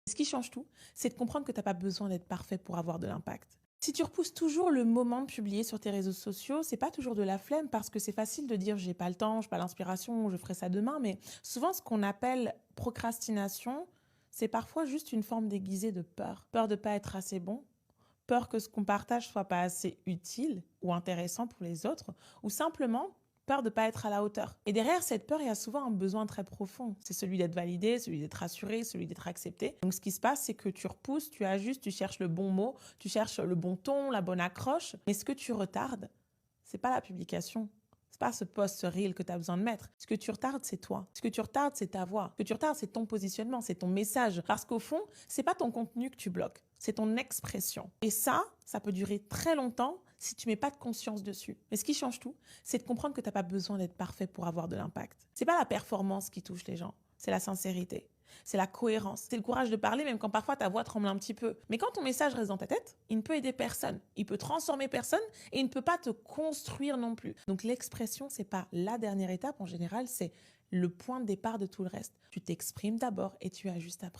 Ce qui change tout, c'est de comprendre que tu n'as pas besoin d'être parfait pour avoir de l'impact. Si tu repousses toujours le moment de publier sur tes réseaux sociaux, c'est pas toujours de la flemme parce que c'est facile de dire j'ai pas le temps, j'ai pas l'inspiration, je ferai ça demain, mais souvent ce qu'on appelle procrastination, c'est parfois juste une forme déguisée de peur. Peur de pas être assez bon, peur que ce qu'on partage soit pas assez utile ou intéressant pour les autres, ou simplement peur de ne pas être à la hauteur. Et derrière cette peur, il y a souvent un besoin très profond. C'est celui d'être validé, celui d'être rassuré, celui d'être accepté. Donc ce qui se passe, c'est que tu repousses, tu ajustes, tu cherches le bon mot, tu cherches le bon ton, la bonne accroche. Mais ce que tu retardes, c'est pas la publication. C'est pas ce post, ce reel que tu as besoin de mettre. Ce que tu retardes, c'est toi. Ce que tu retardes, c'est ta voix. Ce que tu retardes, c'est ton positionnement, c'est ton message. Parce qu'au fond, c'est pas ton contenu que tu bloques, c'est ton expression. Et ça peut durer très longtemps si tu mets pas de conscience dessus. Mais ce qui change tout, c'est de comprendre que tu n'as pas besoin d'être parfait pour avoir de l'impact. C'est pas la performance qui touche les gens, c'est la sincérité. C'est la cohérence. C'est le courage de parler même quand parfois ta voix tremble un petit peu. Mais quand ton message reste dans ta tête, il ne peut aider personne. Il peut transformer personne et il ne peut pas te construire non plus. Donc l'expression, c'est pas la dernière étape en général, c'est le point de départ de tout le reste. Tu t'exprimes d'abord et tu ajustes après.